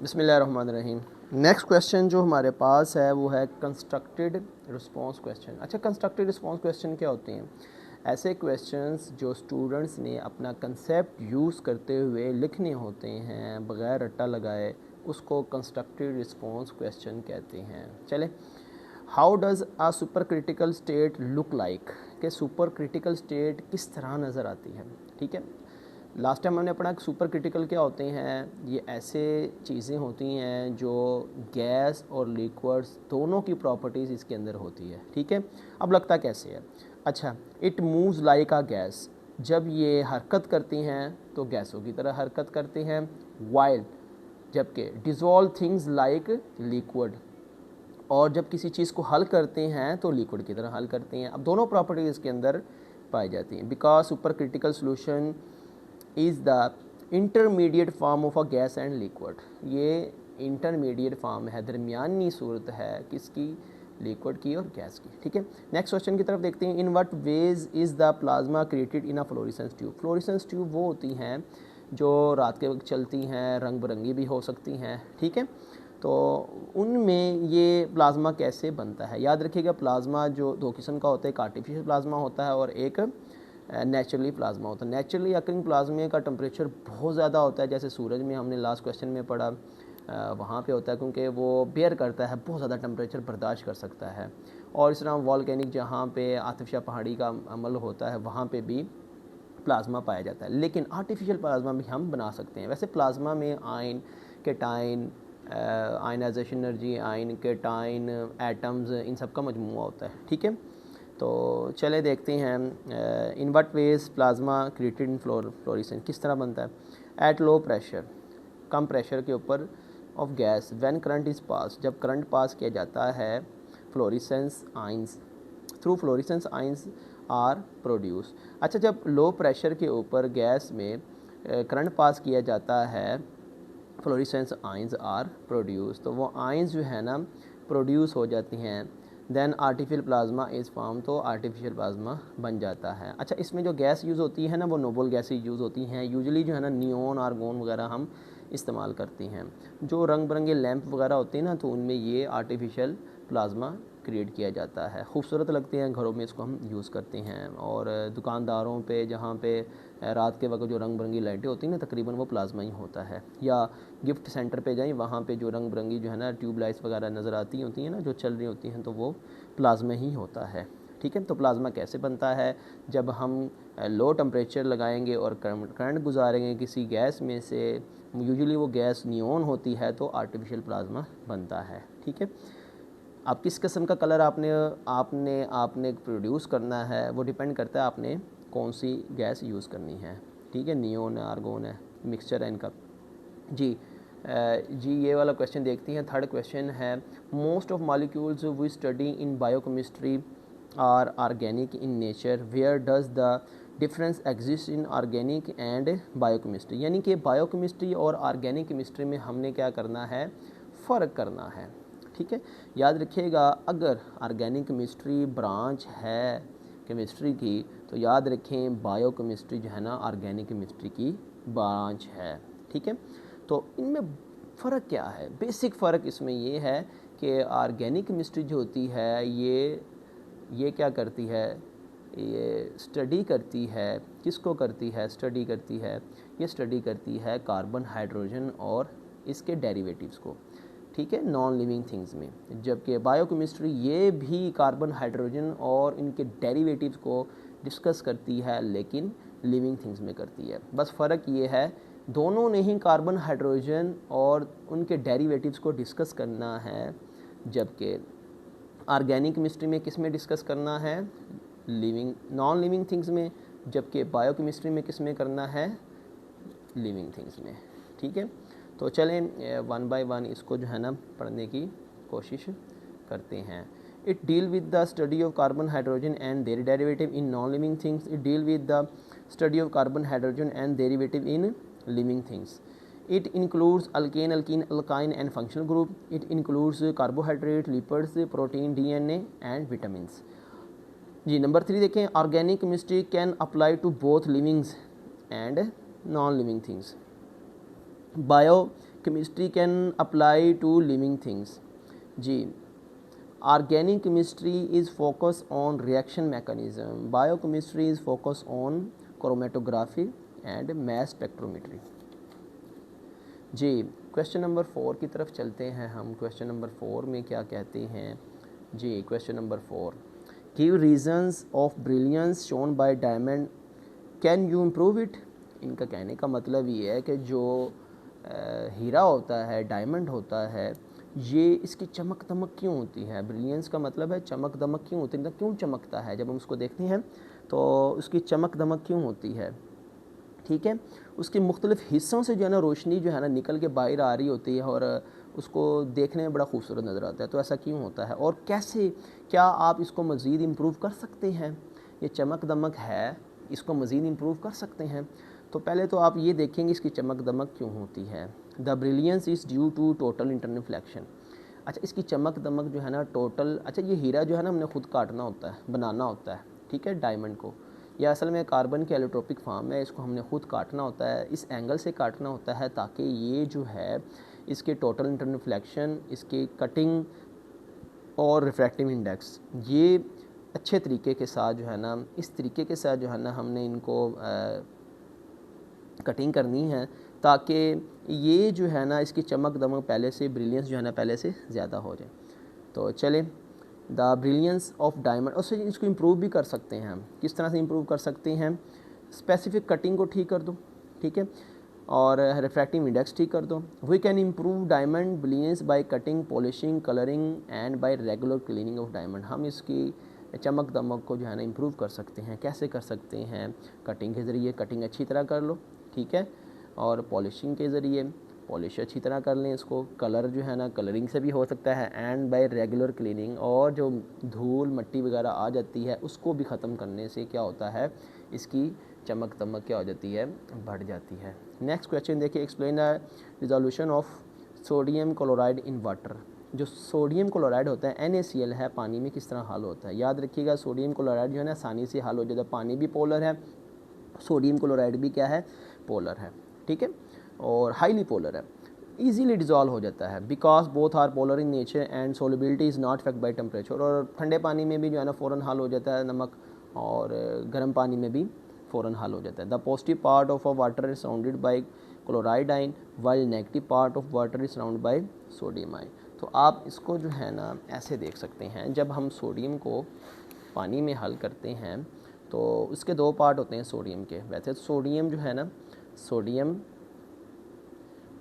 बिस्मिल्लाहिर्रहमानिर्रहीम। Next question जो हमारे पास है वो है कंस्ट्रक्टेड रिस्पांस क्वेश्चन। अच्छा, कंस्ट्रक्टेड रिस्पांस क्वेश्चन क्या होते हैं? ऐसे क्वेश्चंस जो स्टूडेंट्स ने अपना कंसेप्ट यूज़ करते हुए लिखने होते हैं बग़ैर रट्टा लगाए, उसको कंस्ट्रक्टेड रिस्पांस क्वेश्चन कहते हैं। चले, how does a super critical state look like, कि सुपर क्रिटिकल स्टेट किस तरह नज़र आती है। ठीक है, लास्ट टाइम हमने पढ़ा कि सुपर क्रिटिकल क्या होते हैं। ये ऐसे चीज़ें होती हैं जो गैस और लिक्विड्स दोनों की प्रॉपर्टीज़ इसके अंदर होती है। ठीक है, अब लगता कैसे है? अच्छा, it moves like a gas, जब ये हरकत करती हैं तो गैसों की तरह हरकत करती हैं। वाइल, जबकि डिज़ोल्व थिंग्स लाइक लिक्विड, और जब किसी चीज़ को हल करते हैं तो लिक्विड की तरह हल करते हैं। अब दोनों प्रॉपर्टीज़ इसके अंदर पाई जाती हैं। Because super critical solution is the intermediate form of a gas and liquid, ये इंटरमीडिएट फॉर्म है, दरमियानी सूरत है किसकी? लिक्विड की और गैस की। ठीक है, नेक्स्ट क्वेश्चन की तरफ देखते हैं। In what ways is the plasma created in a fluorescence tube. Fluorescence tube वो होती हैं जो रात के वक्त चलती हैं, रंग बिरंगी भी हो सकती हैं। ठीक है, तो उनमें ये प्लाज्मा कैसे बनता है? याद रखिएगा, प्लाज्मा जो दो किस्म का होता है, एक आर्टिफिशियल प्लाज्मा होता है और एक नेचुरली प्लाज्मा होता है। नेचुरली अकरिंग प्लाज्मा का टेम्परेचर बहुत ज़्यादा होता है, जैसे सूरज में हमने लास्ट क्वेश्चन में पढ़ा वहाँ पे होता है, क्योंकि वो बेयर करता है, बहुत ज़्यादा टेम्परेचर बर्दाश्त कर सकता है। और इस तरह वॉल्केनिक जहाँ पे आतिफिया पहाड़ी का अमल होता है वहाँ पे भी प्लाज्मा पाया जाता है। लेकिन आर्टिफिशियल प्लाज्मा भी हम बना सकते हैं। वैसे प्लाज्मा में ion, cation, ionization energy, ion, cation, atoms, इन सब का मजमूआ होता है। ठीक है, तो चले देखते हैं in what ways plasma created in fluorescence, किस तरह बनता है। एट लो प्रेशर, कम प्रेशर के ऊपर of gas, when current is pass, जब करंट पास किया जाता है, fluorescence ions, through fluorescence ions are produce. अच्छा, जब लो प्रेशर के ऊपर गैस में करंट पास किया जाता है, फ्लोरेसेंस आइंस आर प्रोड्यूस, तो वो आइंस जो है ना प्रोड्यूस हो जाती हैं। Then artificial plasma is form, तो आर्टिफिशियल प्लाज्मा बन जाता है। अच्छा, इसमें जो गैस यूज़ होती है ना वो नोबल गैसेज यूज़ होती हैं। यूजुअली जो है ना नियोन, आर्गोन वगैरह हम इस्तेमाल करती हैं। जो रंग बिरंगे लैंप वगैरह होते हैं ना, तो उनमें ये आर्टिफिशियल प्लाज्मा क्रिएट किया जाता है। खूबसूरत लगते हैं, घरों में इसको हम यूज़ करते हैं। और दुकानदारों पे जहाँ पे रात के वक्त जो रंग बिरंगी लाइटें होती हैं ना, तकरीबन वो प्लाज्मा ही होता है। या गिफ्ट सेंटर पे जाएं, वहाँ पे जो रंग बिरंगी जो है ना ट्यूब लाइट्स वगैरह नज़र आती होती हैं ना, जो चल रही होती हैं, तो वो प्लाज्मा ही होता है। ठीक है, तो प्लाज्मा कैसे बनता है? जब हम लो टेम्परेचर लगाएंगे और करंट गुजारेंगे किसी गैस में से, यूजुअली वो गैस नियोन होती है, तो आर्टिफिशियल प्लाज्मा बनता है। ठीक है, अब किस किस्म का कलर आपने आपने आपने प्रोड्यूस करना है वो डिपेंड करता है आपने कौन सी गैस यूज़ करनी है। ठीक है, नियोन है, आर्गोन है, मिक्सचर है इनका। जी जी, ये वाला क्वेश्चन देखती हैं। थर्ड क्वेश्चन है, most of molecules we study in biochemistry are organic in nature, where does the difference exist in organic and biochemistry. यानी कि बायोकेमिस्ट्री और ऑर्गेनिक केमिस्ट्री में हमने क्या करना है? फ़र्क करना है। ठीक है, याद रखिएगा, अगर ऑर्गेनिक केमिस्ट्री ब्रांच है केमिस्ट्री की, तो याद रखें बायो केमिस्ट्री जो है ना ऑर्गेनिक केमिस्ट्री की ब्रांच है। ठीक है, तो इनमें फ़र्क क्या है? बेसिक फ़र्क इसमें ये है कि ऑर्गेनिक केमिस्ट्री जो होती है ये क्या करती है? ये स्टडी करती है, किसको करती है? स्टडी करती है, ये स्टडी करती है कार्बन, हाइड्रोजन और इसके डेरिवेटिव्स को। ठीक है, नॉन लिविंग थिंग्स में। जबकि बायोकेमिस्ट्री ये भी कार्बन, हाइड्रोजन और इनके डेरिवेटिव्स को डिस्कस करती है, लेकिन लिविंग थिंग्स में करती है। बस फ़र्क ये है, दोनों ने ही कार्बन, हाइड्रोजन और उनके डेरिवेटिव्स को डिस्कस करना है, जबकि ऑर्गेनिक केमिस्ट्री में किस में डिस्कस करना है? लिविंग, नॉन लिविंग थिंग्स में। जबकि बायोकेमिस्ट्री में किस में करना है? लिविंग थिंग्स में। ठीक है, तो चलें वन बाय वन इसको जो है ना पढ़ने की कोशिश करते हैं। It deal with the study of carbon, hydrogen and their derivative in non living things. It deal with the study of carbon, hydrogen and derivative in living things. It includes alkane, alkene, alkyne and functional group. It includes carbohydrate, lipids, protein, DNA and vitamins. जी, number 3 देखें, organic chemistry can apply to both livings and non living things. Biochemistry can apply to living things. Ji, organic chemistry is focus on reaction mechanism, biochemistry is focus on chromatography and mass spectrometry. जी, question number 4 की तरफ चलते हैं हम। Question number 4 में क्या कहते हैं जी, question number 4, give reasons of brilliance shown by diamond, can you improve it. इनका कहने का मतलब ये है कि जो हीरा होता है, डायमंड होता है, ये इसकी चमक दमक क्यों होती है। ब्रिलियंस का मतलब है चमक दमक क्यों होती है, मतलब क्यों चमकता है। जब हम उसको देखते हैं तो उसकी चमक दमक क्यों होती है, ठीक है। उसके मुख्तलिफ हिस्सों से जो है ना रोशनी जो है ना निकल के बाहर आ रही होती है और उसको देखने में बड़ा खूबसूरत नज़र आता है। तो ऐसा क्यों होता है और कैसे, क्या आप इसको मज़ीद इम्प्रूव कर सकते हैं। ये चमक दमक है, इसको मज़ीद इम्प्रूव कर सकते हैं। तो पहले तो आप ये देखेंगे इसकी चमक दमक क्यों होती है। The brilliance is due to total internal reflection. अच्छा, इसकी चमक दमक जो है ना टोटल, अच्छा ये हीरा जो है ना हमने खुद काटना होता है, बनाना होता है, ठीक है, डायमंड को। यह असल में कार्बन के एलोट्रोपिक फॉर्म है, इसको हमने खुद काटना होता है, इस एंगल से काटना होता है ताकि ये जो है इसके टोटल इंटरनल रिफ्लेक्शन, इसकी कटिंग और रिफ्रैक्टिव इंडेक्स, ये अच्छे तरीके के साथ जो है ना, इस तरीके के साथ जो है ना हमने इनको कटिंग करनी है ताकि ये जो है ना इसकी चमक दमक पहले से, ब्रिलियंस जो है ना पहले से ज़्यादा हो जाए। तो चले, द ब्रिलियंस ऑफ डायमंड, उससे इसको इम्प्रूव भी कर सकते हैं हम। किस तरह से इम्प्रूव कर सकते हैं, स्पेसिफिक कटिंग को ठीक कर दो, ठीक है, और रिफ्रैक्टिव इंडेक्स ठीक कर दो। We can improve diamond brilliance by cutting, polishing, colouring and by regular cleaning of diamond. हम इसकी चमक दमक को जो है ना इम्प्रूव कर सकते हैं। कैसे कर सकते हैं, कटिंग के ज़रिए, कटिंग अच्छी तरह कर लो, ठीक है, और पॉलिशिंग के ज़रिए पॉलिश अच्छी तरह कर लें इसको, कलर जो है ना कलरिंग से भी हो सकता है, एंड बाय रेगुलर क्लीनिंग, और जो धूल मट्टी वगैरह आ जाती है उसको भी ख़त्म करने से क्या होता है, इसकी चमक दमक क्या हो जाती है, बढ़ जाती है। नेक्स्ट क्वेश्चन देखिए, explain the resolution of sodium chloride in water. जो सोडियम क्लोराइड होता है NaCl है, पानी में किस तरह हल होता है। याद रखिएगा सोडियम क्लोराइड जो है ना आसानी से हल हो जाता है। पानी भी पोलर है, सोडियम क्लोराइड भी क्या है, पोलर है, ठीक है, और हाईली पोलर है, इजीली डिजॉल्व हो जाता है, because both are polar in nature and solubility is not affect by temperature. और ठंडे पानी में भी जो है ना फ़ौरन हल हो जाता है नमक, और गर्म पानी में भी फ़ौरन हल हो जाता है। The positive part of a water is surrounded by chloride आइन, while negative part of water is surrounded by sodium आइन। तो आप इसको जो है ना ऐसे देख सकते हैं, जब हम सोडियम को पानी में हल करते हैं तो उसके दो पार्ट होते हैं सोडियम के। वैसे सोडियम जो है ना, सोडियम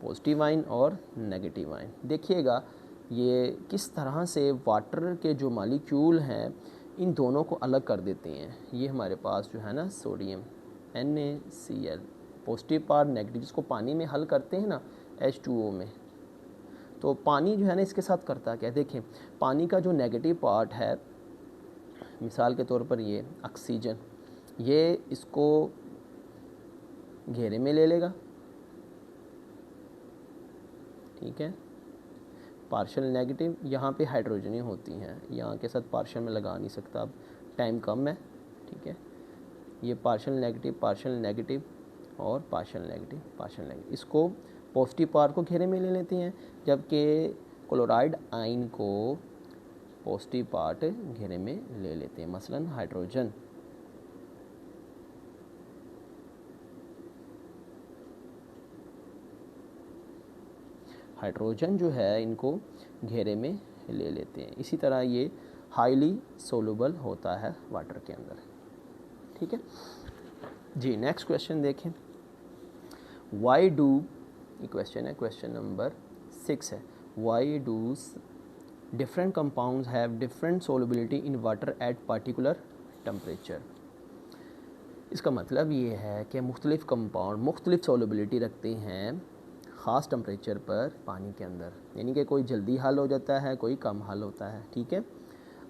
पॉजिटिव आइन और नेगेटिव आइन। देखिएगा ये किस तरह से वाटर के जो मॉलिक्यूल हैं इन दोनों को अलग कर देते हैं। ये हमारे पास जो है ना sodium NaCl, positive part negative, जिसको पानी में हल करते हैं ना H2O में, तो पानी जो है ना इसके साथ करता क्या है, देखें पानी का जो नेगेटिव पार्ट है, मिसाल के तौर पर ये ऑक्सीजन, ये इसको घेरे में ले लेगा, ठीक है, पार्शियल नेगेटिव, यहाँ पे हाइड्रोजनें होती हैं, यहाँ के साथ पार्शियल में लगा नहीं सकता, अब टाइम कम है, ठीक है, ये पार्शियल नेगेटिव और पार्शियल नेगेटिव, इसको पॉजिटिव पार्ट को घेरे में ले लेते हैं, जबकि क्लोराइड आइन को पॉजिटिव पार्ट घेरे में ले लेते हैं, मसलन हाइड्रोजन। हाइड्रोजन जो है इनको घेरे में ले लेते हैं। इसी तरह ये हाईली सोलुबल होता है वाटर के अंदर, ठीक है जी। नेक्स्ट क्वेश्चन देखें, वाई डू, ये क्वेश्चन है, क्वेश्चन नंबर 6 है, why do different compounds have different solubility in water at particular temperature. इसका मतलब ये है कि मुख्तलिफ कंपाउंड मुख्तलिफ सोलबिलिटी रखते हैं ख़ास टेम्परेचर पर पानी के अंदर, यानी कि कोई जल्दी हल हो जाता है, कोई कम हल होता है, ठीक है।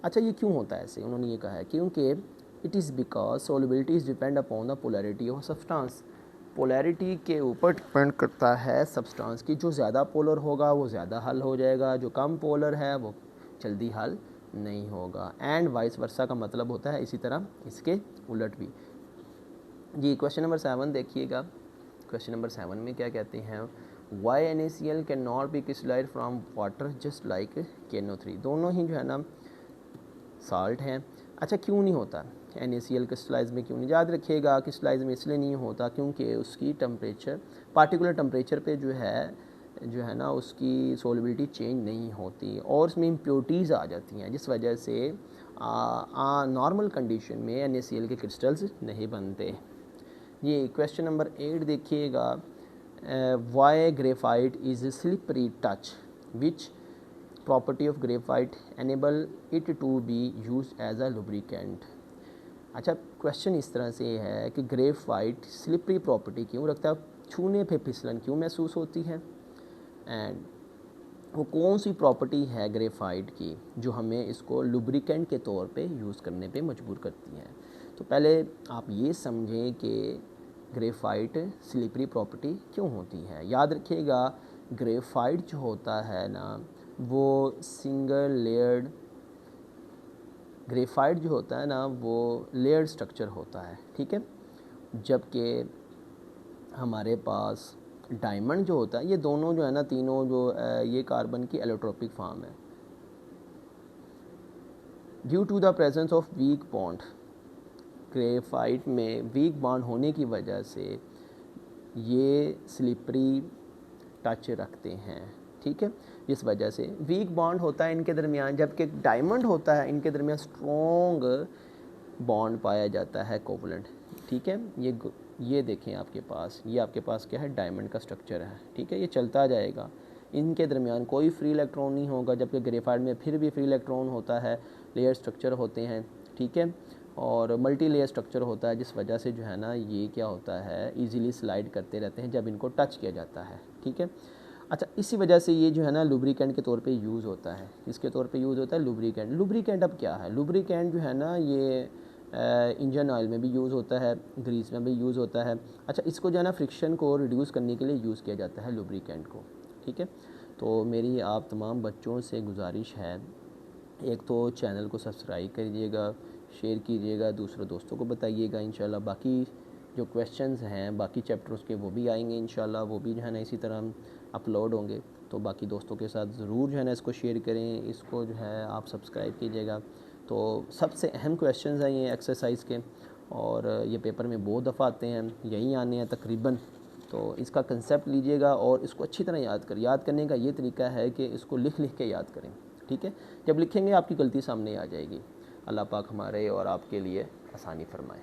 अच्छा ये क्यों होता है ऐसे, उन्होंने ये कहा है क्योंकि it is because solubility is depend upon the polarity of substance. Polarity के ऊपर डिपेंड करता है सब्सटेंस की, जो ज़्यादा पोलर होगा वो ज़्यादा हल हो जाएगा, जो कम पोलर है वो जल्दी हल नहीं होगा, एंड वाइस वर्सा का मतलब होता है इसी तरह इसके उलट भी। जी क्वेश्चन नंबर 7 देखिएगा, क्वेश्चन नंबर 7 में क्या कहते हैं, why NaCl can not be crystallize from water just like KNO3, दोनों ही जो है ना साल्ट हैं। अच्छा क्यों नहीं होता NaCl क्रिस्टलाइज में, क्यों नहीं? याद रखिएगा क्रिस्टलाइज में इसलिए नहीं होता क्योंकि उसकी टेम्परेचर, पार्टिकुलर टेम्परेचर पे जो है ना उसकी सोलिबिलिटी चेंज नहीं होती और उसमें इम्प्योरिटीज़ आ जाती हैं, जिस वजह से नॉर्मल कंडीशन में NaCl के क्रिस्टल्स नहीं बनते। ये क्वेश्चन नंबर 8 देखिएगा, why graphite is slippery touch, which property of graphite enable it to be use as a lubricant. अच्छा क्वेश्चन इस तरह से है कि ग्रेफाइट स्लिपरी प्रॉपर्टी क्यों रखता है, छूने पे फिसलन क्यों महसूस होती है, एंड वो कौन सी प्रॉपर्टी है ग्रेफाइट की जो हमें इसको लुब्रिकेंट के तौर पे यूज़ करने पे मजबूर करती है। तो पहले आप ये समझें कि ग्रेफाइट स्लिपरी प्रॉपर्टी क्यों होती है। याद रखिएगा ग्रेफाइट जो होता है ना वो सिंगल लेयर्ड, ग्रेफाइट जो होता है ना वो लेयर्ड स्ट्रक्चर होता है, ठीक है। जबकि हमारे पास डायमंड जो होता है, ये दोनों जो है ना तीनों जो ये कार्बन की एलोट्रोपिक फॉर्म है। Due to the presence of weak bond, graphite में वीक बॉन्ड होने की वजह से ये स्लिपरी टच रखते हैं, ठीक है। इस वजह से वीक बॉन्ड होता है इनके दरमियान, जबकि डायमंड होता है इनके दरमियान स्ट्रॉन्ग बॉन्ड पाया जाता है कोवलेंट, ठीक है। ये देखें आपके पास, ये आपके पास क्या है, डायमंड का स्ट्रक्चर है, ठीक है। ये चलता जाएगा, इनके दरमियान कोई फ्री इलेक्ट्रॉन नहीं होगा, जबकि ग्रेफाइट में फिर भी फ्री इलेक्ट्रॉन होता है, लेयर स्ट्रक्चर होते हैं, ठीक है, और मल्टी लेयर स्ट्रक्चर होता है, जिस वजह से जो है ना ये क्या होता है इजीली स्लाइड करते रहते हैं जब इनको टच किया जाता है, ठीक है। अच्छा इसी वजह से ये जो है ना लुब्रिकेंट के तौर पे यूज़ होता है, इसके तौर पे यूज़ होता है लुब्रिकेंट। लुब्रिकेंट अब क्या है, लुब्रिकेंट जो है ना ये इंजन ऑयल में भी यूज़ होता है, ग्रीस में भी यूज़ होता है। अच्छा इसको जो है ना फ्रिक्शन को रिड्यूस करने के लिए यूज़ किया जाता है लुब्रिकेंट को, ठीक है। तो मेरी आप तमाम बच्चों से गुजारिश है, एक तो चैनल को सब्सक्राइब करिएगा, शेयर कीजिएगा, दूसरे दोस्तों को बताइएगा। इंशाल्लाह बाकी जो क्वेश्चंस हैं बाकी चैप्टर्स के वो भी आएंगे इंशाल्लाह, वो भी जो है ना इसी तरह अपलोड होंगे। तो बाकी दोस्तों के साथ ज़रूर जो है ना इसको शेयर करें, इसको जो है आप सब्सक्राइब कीजिएगा। तो सबसे अहम क्वेश्चंस हैं ये एक्सरसाइज के, और ये पेपर में बहुत दफ़ा आते हैं, यही आने हैं तकरीबन। तो इसका कंसेप्ट लीजिएगा और इसको अच्छी तरह याद करें। याद करने का ये तरीका है कि इसको लिख लिख के याद करें, ठीक है। जब लिखेंगे आपकी गलती सामने आ जाएगी। अल्लाह पाक हमारे और आपके लिए आसानी फरमाए।